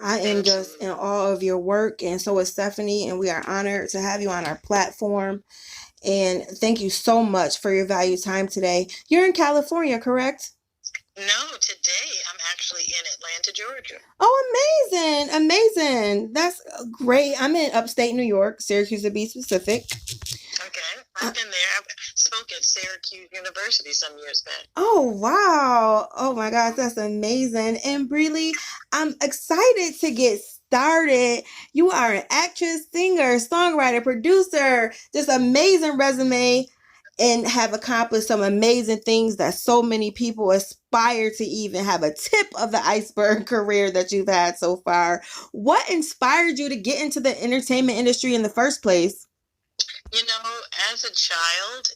I am Thank just you. in awe of your work, and so is Stephanie, and we are honored to have you on our platform. And thank you so much for your valued time today. You're in California, correct? No, today I'm actually in Atlanta, Georgia. Oh, amazing. Amazing. That's great. I'm in upstate New York, Syracuse to be specific. Okay, Uh, I've been there. I spoke at Syracuse University some years back. oh, wow. Oh, my gosh. That's amazing. And Brely, I'm excited to get started. You are an actress, singer, songwriter, producer, just amazing resume, and have accomplished some amazing things that so many people aspire to even have a tip of the iceberg career that you've had so far. What inspired you to get into the entertainment industry in the first place? You know, as a child,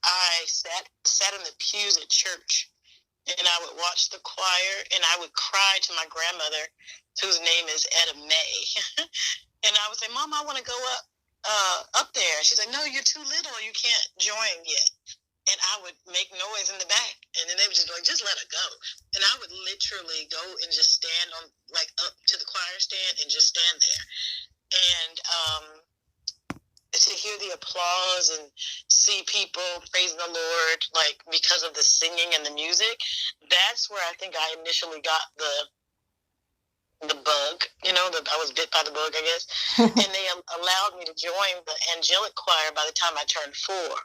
I sat in the pews at church, and I would watch the choir, and I would cry to my grandmother, whose name is Etta May, and I would say, "Mom, I want to go up there." She's like, "No, you're too little. You can't join yet." And I would make noise in the back, and then they would just be like, "Just let her go." And I would literally go and just stand on, like, up to the choir stand and just stand there. And to hear the applause and see people praising the Lord, like, because of the singing and the music, that's where I think I initially got the bug. I was bit by the bug, I guess. And they allowed me to join the angelic choir by the time I turned 4.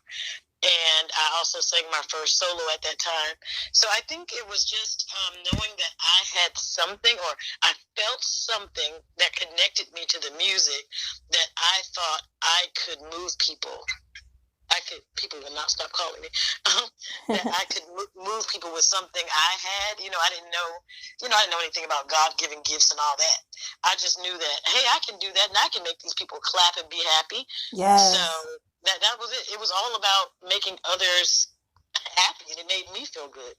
And I also sang my first solo at that time. So I think it was just knowing that I had something, or I felt something that connected me to the music, that I thought I could move people. People will not stop calling me, that I could move people with something I had. I didn't know anything about God-given gifts and all that. I just knew that, hey, I can do that, and I can make these people clap and be happy. So Yes. that was it. It was all about making others happy, and it made me feel good.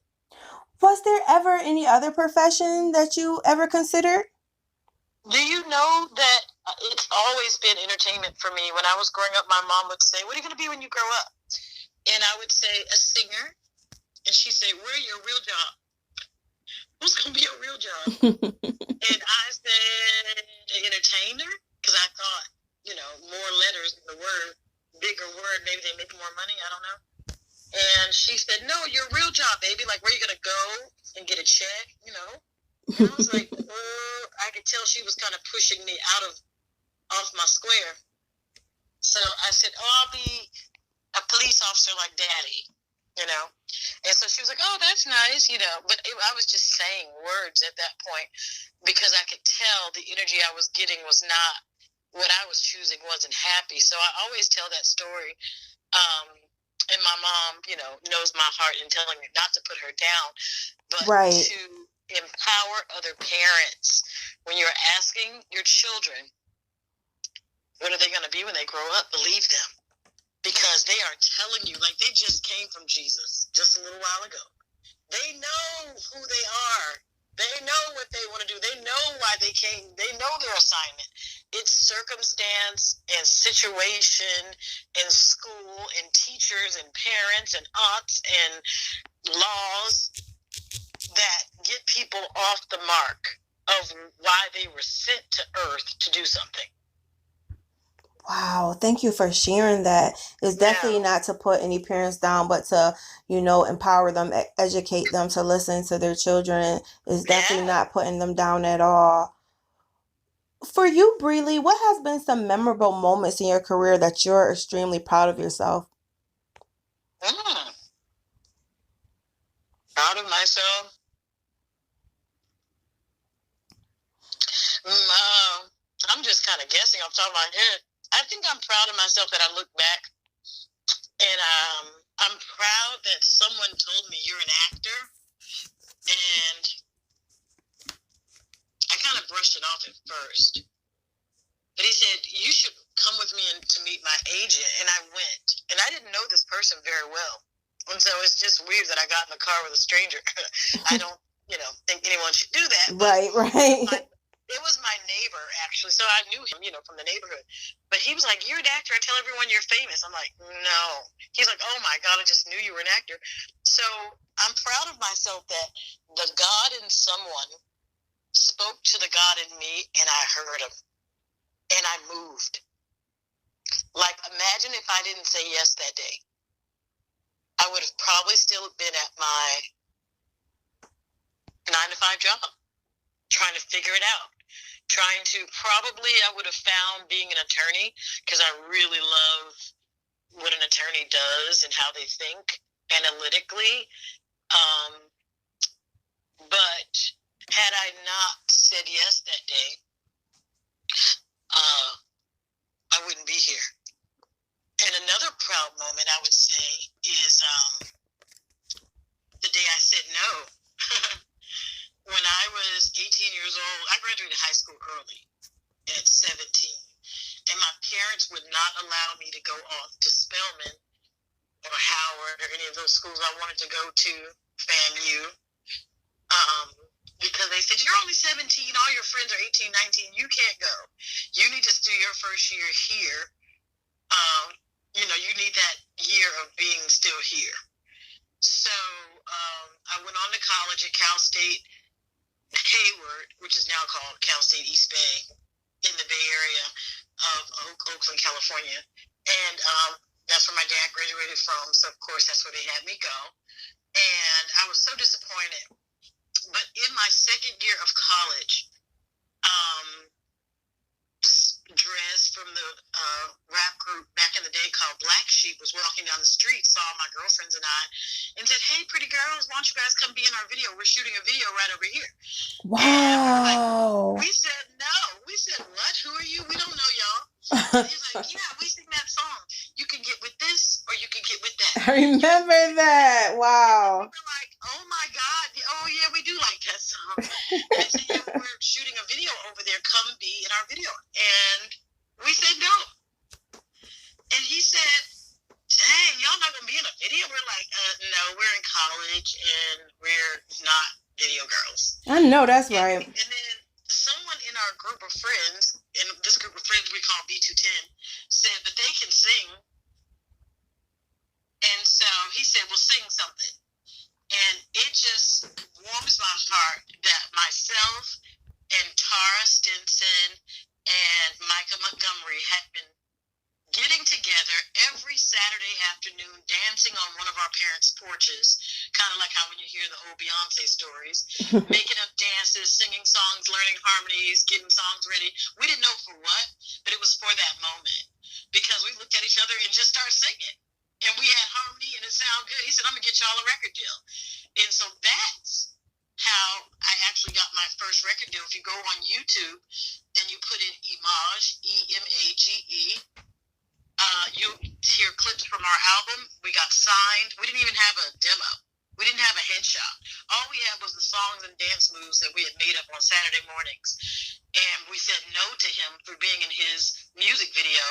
Was there ever any other profession that you ever considered? Do you know that it's always been entertainment for me? When I was growing up, my mom would say, "What are you going to be when you grow up?" And I would say, "A singer." And she'd say, "Where's your real job? What's going to be your real job?" And I said, "An entertainer," because I thought, more letters in the word, bigger word, maybe they make more money. I don't know. And she said, "No, your real job, baby. Like, where you going to go and get a check, And I was like, oh, I could tell she was kind of pushing me off my square. So I said, "Oh, I'll be a police officer like Daddy. And so she was like, "Oh, that's nice, But I was just saying words at that point, because I could tell the energy I was getting was not what I was choosing, wasn't happy. So I always tell that story. And my mom, knows my heart in telling me not to put her down, but Right. to empower other parents. When you're asking your children, what are they going to be when they grow up? Believe them. Because they are telling you, like, they just came from Jesus just a little while ago. They know who they are. They know what they want to do. They know why they came. They know their assignment. It's circumstance and situation and school and teachers and parents and aunts and laws that get people off the mark of why they were sent to earth to do something. Wow, thank you for sharing that. It's definitely not to put any parents down, but to, empower them, educate them to listen to their children. It's definitely not putting them down at all. For you, Brely, what has been some memorable moments in your career that you're extremely proud of yourself? Proud of myself? I'm just kind of guessing off the top of my head. I think I'm proud of myself that I look back, and I'm proud that someone told me, "You're an actor," and I kind of brushed it off at first. But he said, "You should come with me to meet my agent," and I went. And I didn't know this person very well, and so it's just weird that I got in the car with a stranger. I don't, think anyone should do that. Right, right. It was my neighbor, actually, so I knew him, from the neighborhood. But he was like, "You're an actor. I tell everyone you're famous." I'm like, "No." He's like, "Oh, my God, I just knew you were an actor." So I'm proud of myself that the God in someone spoke to the God in me, and I heard him, and I moved. Like, imagine if I didn't say yes that day. I would have probably still been at my 9-to-5 job, trying to figure it out. I would have found being an attorney, because I really love what an attorney does and how they think analytically. But had I not said yes that day, I wouldn't be here. And another proud moment, I would say, is the day I said no. When I was 18 years old, I graduated high school early at 17. And my parents would not allow me to go off to Spelman or Howard or any of those schools I wanted to go to, FAMU, because they said, you're only 17, all your friends are 18, 19, you can't go. You need to do your first year here. You need that year of being still here. So I went on to college at Cal State Hayward, which is now called Cal State East Bay, in the Bay Area of Oakland, California. And that's where my dad graduated from. So, of course, that's where they had me go. And I was so disappointed. But in my second year of college, Drez from the rap group back in the day called Black Sheep was walking down the street, saw my girlfriends and I, and said, hey, pretty girls, why don't you guys come be in our video? We're shooting a video right over here. Wow. We said, no. We said, what? Who are you? We don't know y'all. And he's like, yeah, we sing that song. You can get with this or you can get with that. I remember that. Wow. And we were like, oh my God. Oh, yeah, we do like that song. And they said, yeah, we're shooting a video over there. Come be in our video. And we said no. And he said, dang, y'all not going to be in a video? We're like, no, we're in college and we're not video girls. I know that's right. And then someone in our group of friends, in this group of friends we call B210, said, but they can sing. And so he said, well, sing something. And it just warms my heart that myself and Tara Stinson and Micah Montgomery had been getting together every Saturday afternoon, dancing on one of our parents' porches, kind of like how when you hear the old Beyonce stories, making up dances, singing songs, learning harmonies, getting songs ready. We didn't know for what, but it was for that moment, because we looked at each other and just started singing. And we had harmony and it sounded good. He said, I'm going to get y'all a record deal. And so that's how I actually got my first record deal. If you go on YouTube and you put in Image, E-M-A-G-E, you'll hear clips from our album. We got signed. We didn't even have a demo. We didn't have a headshot. All we had was the songs and dance moves that we had made up on Saturday mornings. And we said no to him for being in his music video.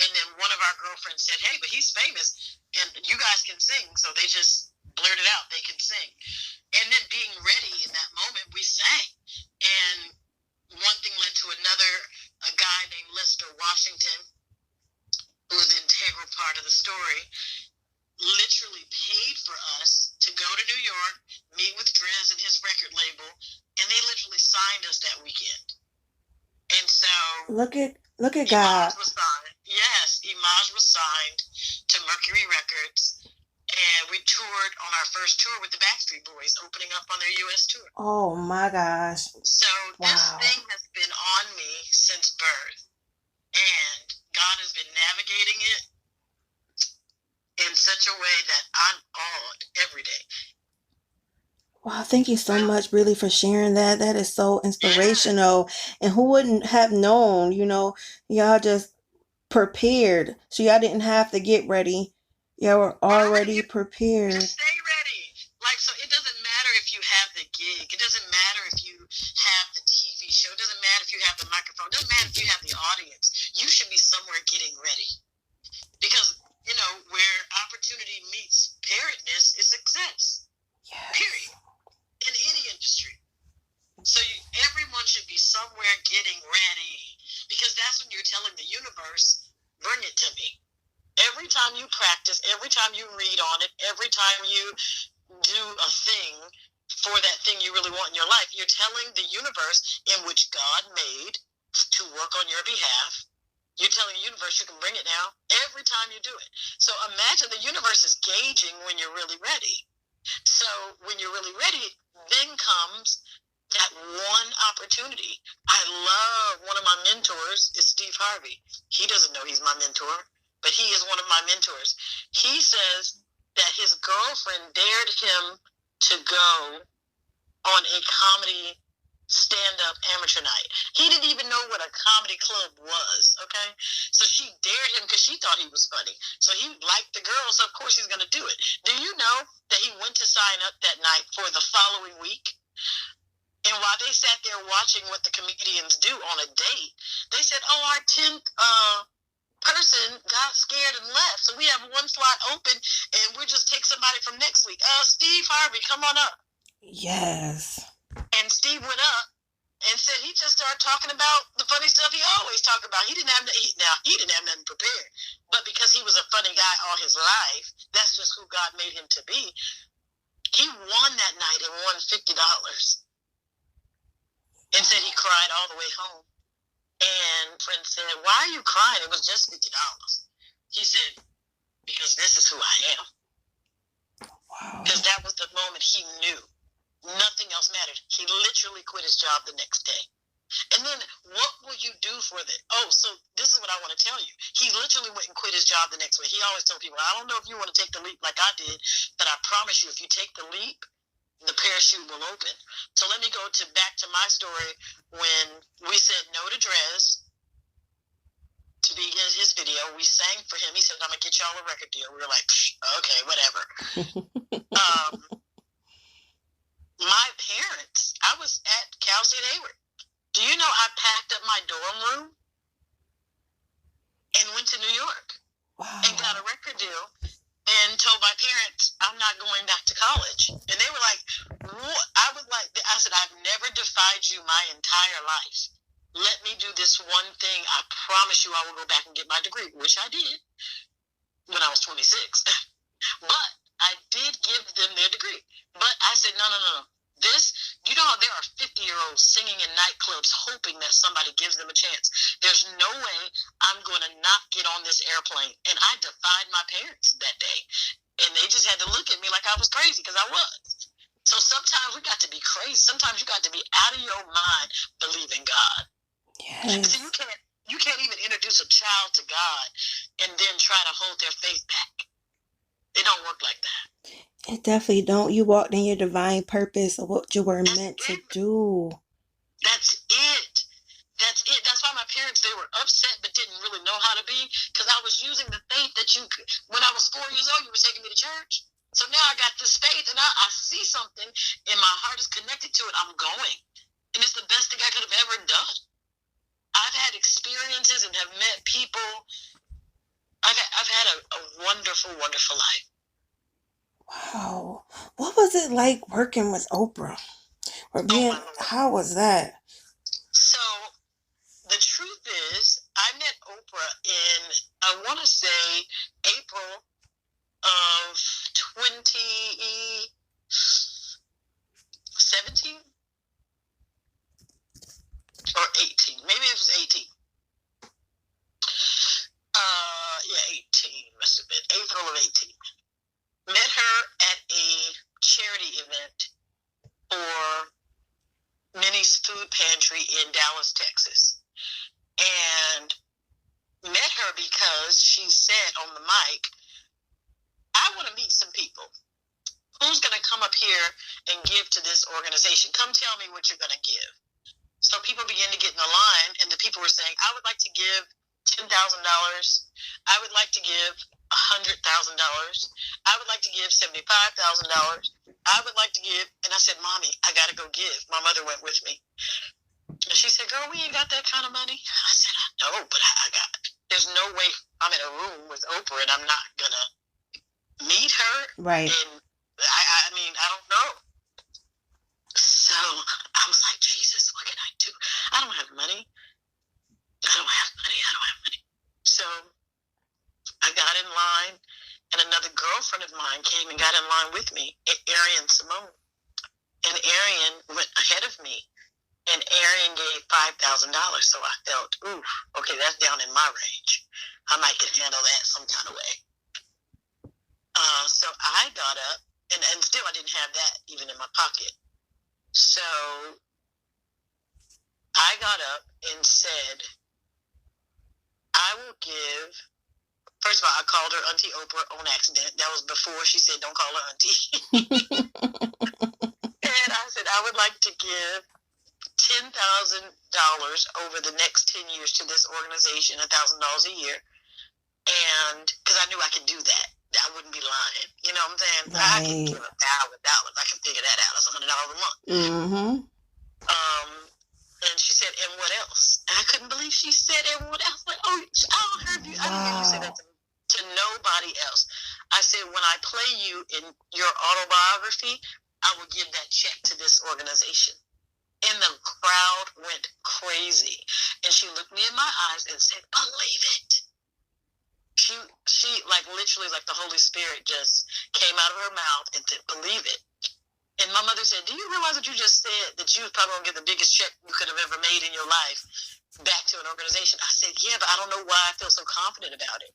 And then one of our girlfriends said, hey, but he's famous and you guys can sing. So they just blurted out they can sing. And then being ready in that moment, we sang. And one thing led to another. A guy named Lester Washington, who was an integral part of the story, literally paid for us to go to New York, meet with Drez and his record label, and they literally signed us that weekend. And so look at Image God. was signed. Yes, Image was signed to Mercury Records, and we toured on our first tour with the Backstreet Boys, opening up on their U.S. tour. Oh my gosh. So Wow. this thing has been on me since birth, and God has been navigating it in such a way that I'm awed every day. Wow, thank you so much, really, for sharing that. That is so inspirational. And who wouldn't have known, y'all just prepared. So y'all didn't have to get ready. Y'all were already prepared. Just stay ready. Like, so it doesn't matter if you have the gig. It doesn't matter if you have the TV show. It doesn't matter if you have the microphone. It doesn't matter if you have the audience. You should be somewhere getting ready. Because, where opportunity meets preparedness is success. Yes. Period. In any industry. So everyone should be somewhere getting ready, because that's when you're telling the universe, bring it to me. Every time you practice, every time you read on it, every time you do a thing, for that thing you really want in your life. You're telling the universe in which God made to work on your behalf. You're telling the universe you can bring it now every time you do it. So imagine the universe is gauging when you're really ready. So when you're really ready, then comes that one opportunity. I love, one of my mentors is Steve Harvey. He doesn't know he's my mentor, but he is one of my mentors. He says that his girlfriend dared him to go on a comedy stand-up amateur night. He didn't even know what a comedy club was, okay? So she dared him because she thought he was funny. So he liked the girl, so of course he's going to do it. Do you know that he went to sign up that night for the following week? And while they sat there watching what the comedians do on a date, they said, oh, our 10th person got scared and left. So we have one slot open, and we'll just take somebody from next week. Steve Harvey, come on up. Yes. And Steve went up and said he just started talking about the funny stuff he always talked about. He didn't have nothing prepared, but because he was a funny guy all his life, that's just who God made him to be. He won that night and won $50, and said he cried all the way home. And friend said, "Why are you crying? It was just $50." He said, "Because this is who I am." Wow. Because that was the moment he knew. Nothing else mattered. He literally quit his job the next day. And then what will you do for it? Oh, so this is what I want to tell you. He literally went and quit his job the next week. He always told people, I don't know if you want to take the leap like I did, but I promise you, if you take the leap, the parachute will open. So let me go back to my story when we said no to Drez to be in his video. We sang for him. He said, I'm going to get y'all a record deal. We were like, okay, whatever. My parents, I was at Cal State Hayward. Do you know I packed up my dorm room and went to New York and got a record deal and told my parents I'm not going back to college. And they were like, what? I said, I've never defied you my entire life. Let me do this one thing. I promise you I will go back and get my degree, which I did when I was 26. But I did give them their degree. But I said, no. This, there are 50-year-olds singing in nightclubs hoping that somebody gives them a chance. There's no way I'm going to not get on this airplane. And I defied my parents that day. And they just had to look at me like I was crazy, because I was. So sometimes we got to be crazy. Sometimes you got to be out of your mind believing God. Yes. So you can't even introduce a child to God and then try to hold their faith back. It don't work like that. It definitely don't. You walked in your divine purpose of what you were meant to do. That's it. That's why my parents, they were upset but didn't really know how to be, because I was using the faith that when I was 4 years old, you were taking me to church. So now I got this faith, and I see something, and my heart is connected to it. I'm going. And it's the best thing I could have ever done. I've had experiences and have met people. I've had a wonderful, wonderful life. Wow. What was it like working with Oprah? How was that? So, the truth is, I met Oprah in, I want to say, April of 2017 or 18. Maybe it was 18. 18 must have been. April of 18. Met her at a charity event for Minnie's Food Pantry in Dallas, Texas. And met her because she said on the mic, I want to meet some people. Who's going to come up here and give to this organization? Come tell me what you're going to give. So people began to get in the line, and the people were saying, I would like to give $10,000. I would like to give $100,000. I would like to give $75,000. I would like to give, and I said, Mommy, I got to go give. My mother went with me. And she said, girl, we ain't got that kind of money. I said, I know, but there's no way I'm in a room with Oprah and I'm not going to meet her. Right. And I don't know. So I was like, Jesus, what can I do? I don't have money. So I got in line, and another girlfriend of mine came and got in line with me, Arian Simone. and Arian went ahead of me. And Arian gave $5,000, so I felt, ooh, okay, that's down in my range. I might can handle that some kind of way. So I got up, and still I didn't have that even in my pocket. So I got up and said, I will give. First of all, I called her Auntie Oprah on accident. That was before she said, don't call her Auntie. And I said, I would like to give $10,000 over the next 10 years to this organization, $1,000 a year. And because I knew I could do that. I wouldn't be lying. You know what I'm saying? Right. I can give $1,000. I can figure that out. That's $100 a month. Mm-hmm. And she said, and what else? And I couldn't believe she said, and what else? Like, oh, I don't heard you. I didn't hear you say that to nobody else. I said, when I play you in your autobiography, I will give that check to this organization. And the crowd went crazy. And she looked me in my eyes and said, believe it. She like literally like the Holy Spirit just came out of her mouth and said, believe it. And my mother said, do you realize what you just said? That you was probably going to get the biggest check you could have ever made in your life back to an organization. I said, yeah, but I don't know why I feel so confident about it.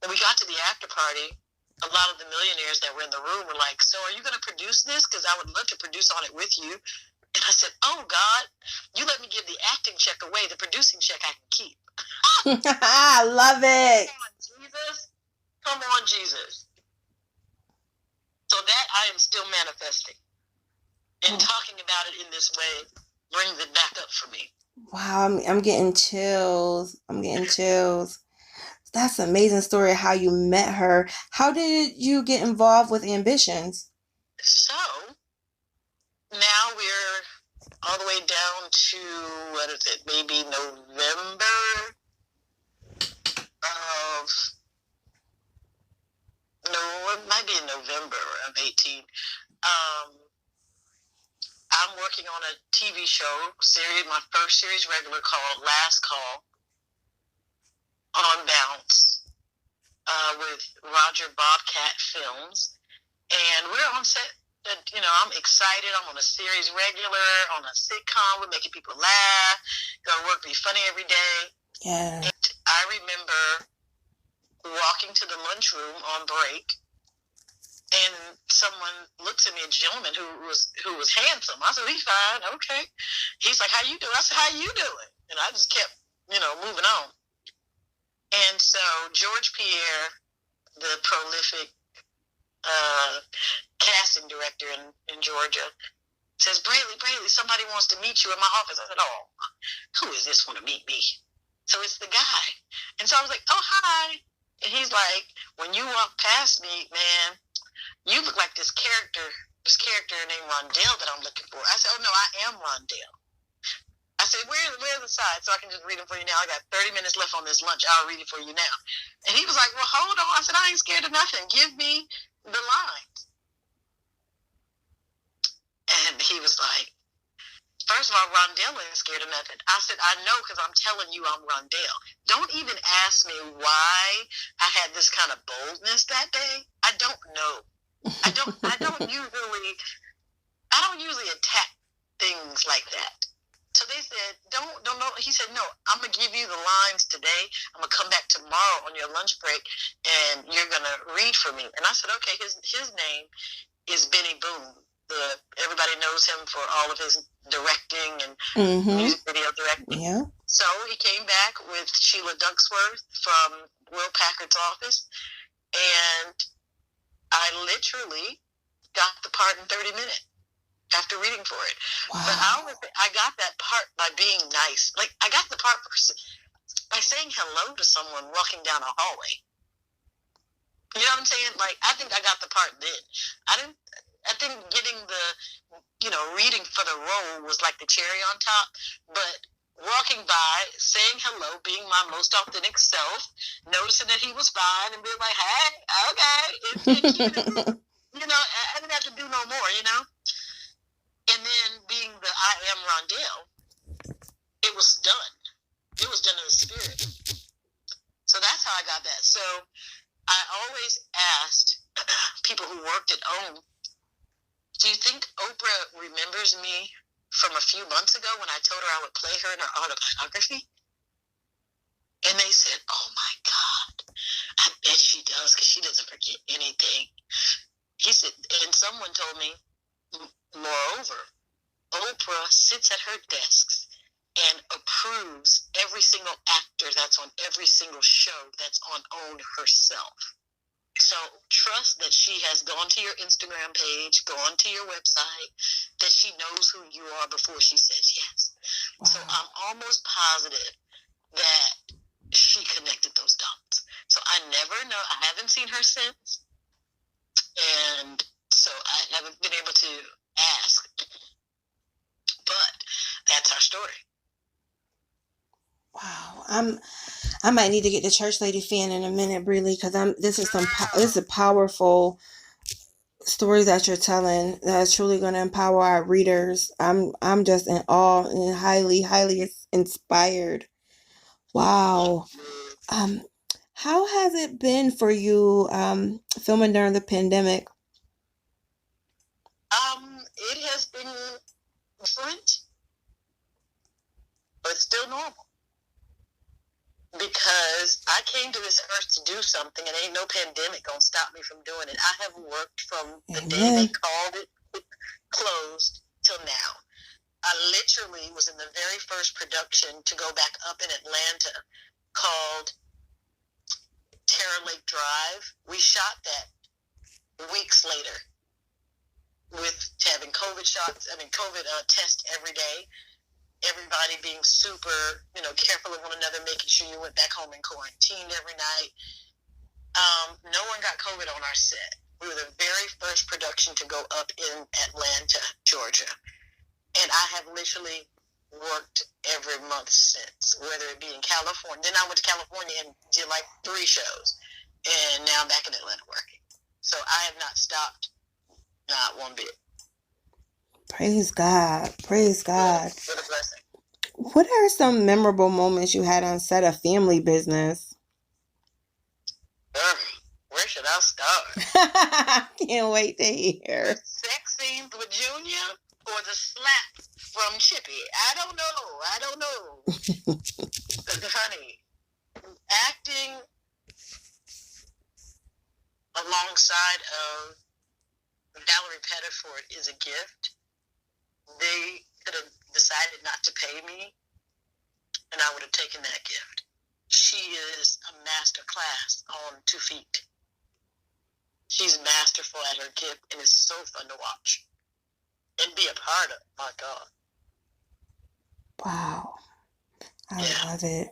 When we got to the after party, a lot of the millionaires that were in the room were like, so are you going to produce this? Because I would love to produce on it with you. And I said, oh, God, you let me give the acting check away. The producing check I can keep. I love it. Come on, Jesus. Come on, Jesus. So that I am still manifesting. And talking about it in this way brings it back up for me. Wow, I'm getting chills. That's an amazing story how you met her. How did you get involved with Ambitions? So now we're all the way down to, what is it, maybe November of, no, it might be in November of 18. I'm working on a TV show series, my first series regular called Last Call on Bounce with Roger Bobcat Films. And we're on set. You know, I'm excited. I'm on a series regular, on a sitcom. We're making people laugh. Gonna work, be funny every day. Yeah. And I remember walking to the lunchroom on break, and someone looks at me, a gentleman who was handsome. I said, he's fine, okay. He's like, how you doing? I said, how you doing? And I just kept, moving on. And so George Pierre, the prolific casting director in Georgia, says, Brely, somebody wants to meet you in my office. I said, oh, who is this want to meet me? So it's the guy. And so I was like, oh, hi. And he's like, when you walk past me, man, you look like this character named Rondell that I'm looking for. I said, oh, no, I am Rondell. I said, where's the side so I can just read it for you now? I got 30 minutes left on this lunch. I'll read it for you now. And he was like, well, hold on. I said, I ain't scared of nothing. Give me the lines. And he was like, first of all, Rondell ain't scared of nothing. I said, I know because I'm telling you I'm Rondell. Don't even ask me why I had this kind of boldness that day. I don't know. I don't usually attack things like that. So they said, don't know. He said, no, I'm going to give you the lines today. I'm going to come back tomorrow on your lunch break and you're going to read for me. And I said, okay, his name is Benny Boone. Everybody knows him for all of his directing and music video directing. Yeah. So he came back with Sheila Ducksworth from Will Packard's office, and I literally got the part in 30 minutes after reading for it. Wow. But I got that part by being nice. Like, I got the part by saying hello to someone walking down a hallway. You know what I'm saying? Like, I think I got the part then. I think getting the, reading for the role was like the cherry on top. But walking by, saying hello, being my most authentic self, noticing that he was fine and being like, hey, okay. I didn't have to do no more, And then being the I am Rondell, it was done. It was done in the spirit. So that's how I got that. So I always asked people who worked at OWN Do you think Oprah remembers me from a few months ago when I told her I would play her in her autobiography? And they said, oh my God, I bet she does, because she doesn't forget anything. He said, and someone told me, moreover, Oprah sits at her desks and approves every single actor that's on every single show that's on OWN herself. So trust that she has gone to your Instagram page, gone to your website, that she knows who you are before she says yes. Wow. So I'm almost positive that she connected those dots. So I never know. I haven't seen her since. And so I haven't been able to ask. But that's our story. Wow. I might need to get the church lady fan in a minute, Brely, because this is a powerful story that you're telling that's truly going to empower our readers. I'm just in awe and highly inspired. Wow. How has it been for you filming during the pandemic? It has been different, but still normal. Because I came to this earth to do something, and ain't no pandemic gonna stop me from doing it. I have worked from the day they called it closed till now. I literally was in the very first production to go back up in Atlanta called Terror Lake Drive. We shot that weeks later with having COVID test every day. Everybody being super, careful of one another, making sure you went back home and quarantined every night. No one got COVID on our set. We were the very first production to go up in Atlanta, Georgia. And I have literally worked every month since, whether it be in California. Then I went to California and did like 3 shows. And now I'm back in Atlanta working. So I have not stopped, not one bit. Praise God. Praise God. What a blessing. What are some memorable moments you had on set of Family Business? Where should I start? Can't wait to hear. The sex scenes with Junior or the slap from Chippy? I don't know. Honey, acting alongside of Valerie Pettiford is a gift. They could have decided not to pay me, and I would have taken that gift. She is a master class on 2 feet. She's masterful at her gift, and it's so fun to watch and be a part of. My God. Wow. I love it.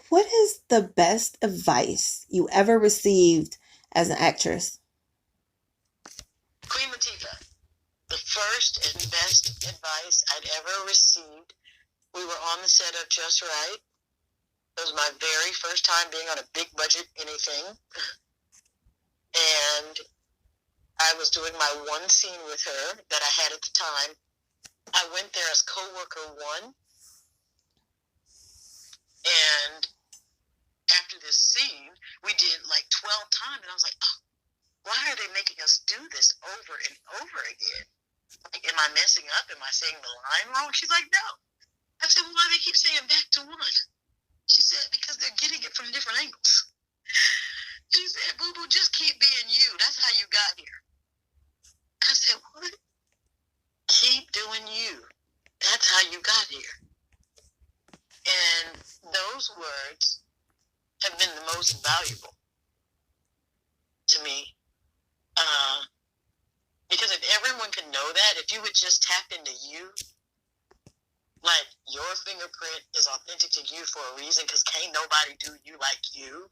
What is the best advice you ever received as an actress? Queen Latifah. The first and best advice I'd ever received. We were on the set of Just Right. It was my very first time being on a big budget anything. And I was doing my one scene with her that I had at the time. I went there as coworker 1. And after this scene, we did like 12 times. And I was like, oh, why are they making us do this over and over again? Like, am I messing up? Am I saying the line wrong? She's like, no. I said, well, why do they keep saying back to 1? She said, because they're getting it from different angles. She said, boo-boo, just keep being you. That's how you got here. I said, what? Keep doing you. That's how you got here. And those words have been the most valuable to me. Because if everyone could know that, if you would just tap into you, like your fingerprint is authentic to you for a reason, because can't nobody do you like you.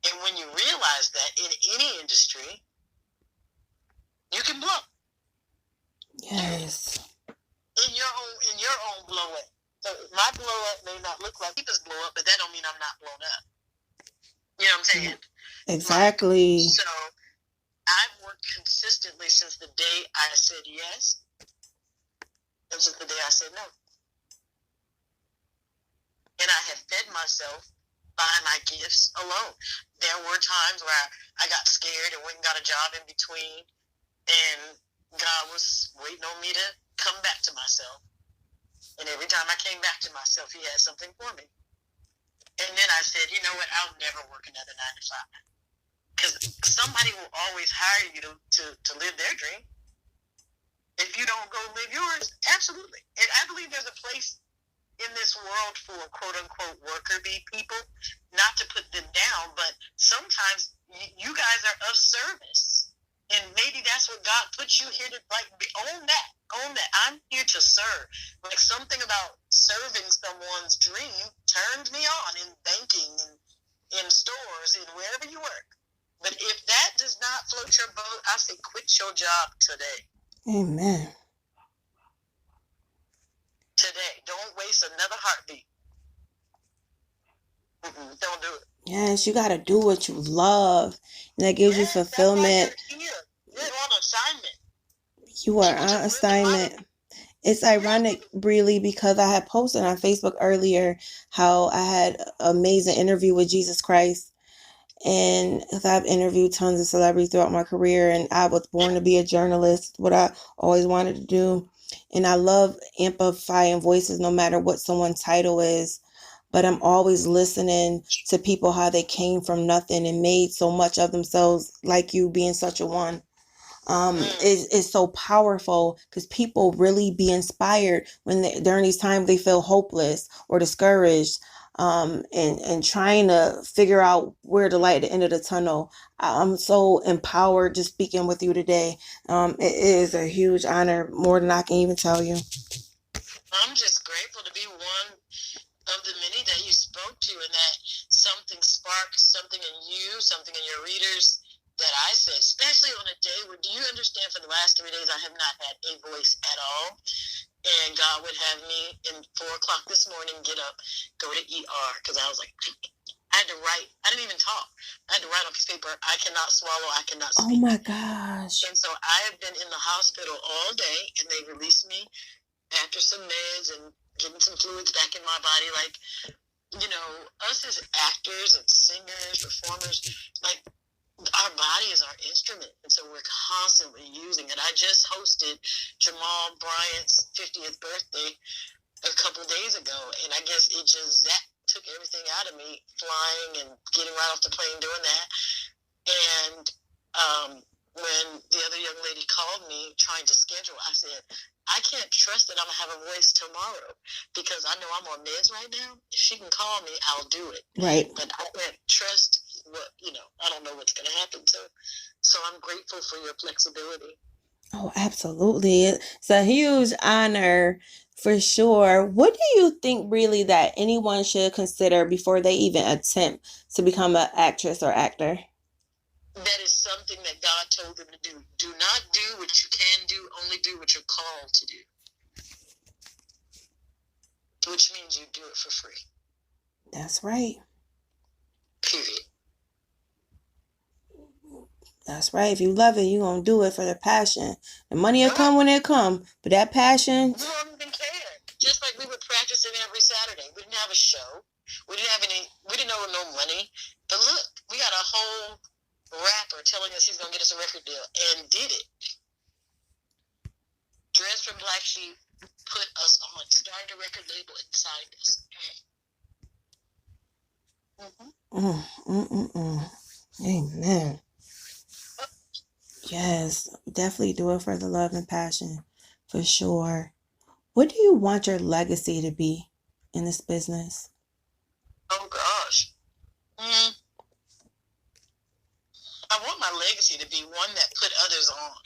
And when you realize that in any industry, you can blow. Yes. In your own blow up. So my blow up may not look like people's blow up, but that don't mean I'm not blown up. You know what I'm saying? Exactly. So I've worked consistently since the day I said yes, and since the day I said no. And I have fed myself by my gifts alone. There were times where I got scared and went and got a job in between. And God was waiting on me to come back to myself. And every time I came back to myself, he had something for me. And then I said, you know what? I'll never work another 9 to 5. Because somebody will always hire you to live their dream. If you don't go live yours, absolutely. And I believe there's a place in this world for quote unquote worker bee people, not to put them down, but sometimes you guys are of service. And maybe that's what God puts you here to, like, own that. I'm here to serve. Like, something about serving someone's dream turned me on in banking and in stores and wherever you work. But if that does not float your boat, I say quit your job today. Amen. Today. Don't waste another heartbeat. Don't do it. Yes, you got to do what you love. And that gives you fulfillment. That's why you're here. You're on assignment. You are on assignment. It's ironic, Brely, because I had posted on Facebook earlier how I had an amazing interview with Jesus Christ. And I've interviewed tons of celebrities throughout my career, and I was born to be a journalist, what I always wanted to do. And I love amplifying voices no matter what someone's title is. But I'm always listening to people, how they came from nothing and made so much of themselves, like you being such a one. Is so powerful because people really be inspired when during these times they feel hopeless or discouraged, and trying to figure out where to light at the end of the tunnel. I'm so empowered just speaking with you today. It is a huge honor, more than I can even tell you. I'm just grateful to be one of the many that you spoke to, and that something sparked something in you, something in your readers that I said, especially on a day where, do you understand, for the last 3 days I have not had a voice at all. And God would have me in 4 o'clock this morning get up, go to ER, because I was like, I had to write. I didn't even talk. I had to write on a piece of paper, I cannot swallow, I cannot speak. Oh my gosh. And so I have been in the hospital all day, and they released me after some meds and getting some fluids back in my body. Like, you know, us as actors and singers, performers, like, our body is our instrument, and so we're constantly using it. I just hosted Jamal Bryant's 50th birthday a couple of days ago, and I guess it just took everything out of me, flying and getting right off the plane doing that. And when the other young lady called me trying to schedule, I said, I can't trust that I'm going to have a voice tomorrow, because I know I'm on meds right now. If she can call me, I'll do it. Right. But I can't trust what, I don't know what's going to happen. So I'm grateful for your flexibility. Oh, absolutely. It's a huge honor for sure. What do you think really that anyone should consider before they even attempt to become an actress or actor? That is something that God told them to do. Do not do what you can do, only do what you're called to do. Which means you do it for free. That's right. Period. That's right. If you love it, you're going to do it for the passion. The money will come when it come, but that passion... We don't even care. Just like we were practicing every Saturday. We didn't have a show. We didn't owe no money. But look, we got a whole rapper telling us he's going to get us a record deal, and did it. Dress from Black Sheep put us on, started a record label, and signed us. Amen. Yes, definitely do it for the love and passion, for sure. What do you want your legacy to be in this business? Oh gosh. I want my legacy to be one that put others on,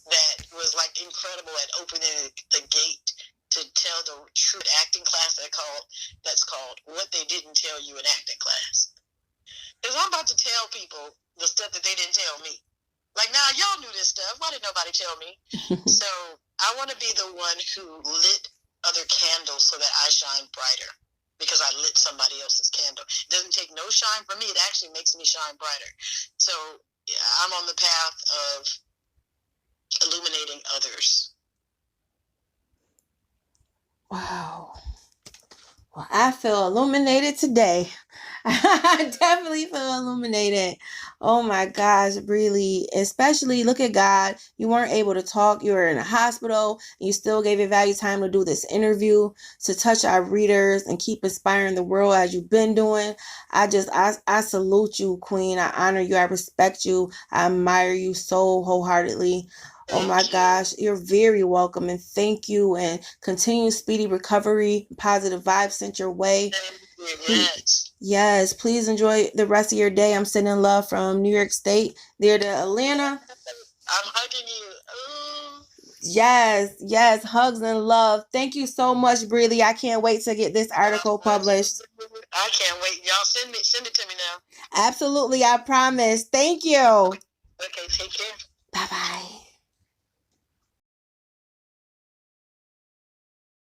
that was like incredible at opening the gate to tell the true acting class that's called What They Didn't Tell You in Acting Class. Because I'm about to tell people the stuff that they didn't tell me. Like, now y'all knew this stuff. Why didn't nobody tell me? So I want to be the one who lit other candles so that I shine brighter, because I lit somebody else's candle. It doesn't take no shine from me. It actually makes me shine brighter. So yeah, I'm on the path of illuminating others. Wow. Well, I feel illuminated today. I definitely feel illuminated. Oh my gosh, Brely. Especially look at God. You weren't able to talk. You were in a hospital. And you still gave your value time to do this interview, to touch our readers and keep inspiring the world as you've been doing. I salute you, Queen. I honor you. I respect you. I admire you so wholeheartedly. Oh my gosh, you're very welcome and thank you and continue speedy recovery, positive vibes sent your way. Yes. Yes, please enjoy the rest of your day. I'm sending love from New York State there to Atlanta. I'm hugging you. Ooh. Yes, hugs and love. Thank you so much, Brely. I can't wait to get this article published. I can't wait. Y'all send it to me now. Absolutely, I promise. Thank you. Okay, take care. Bye bye.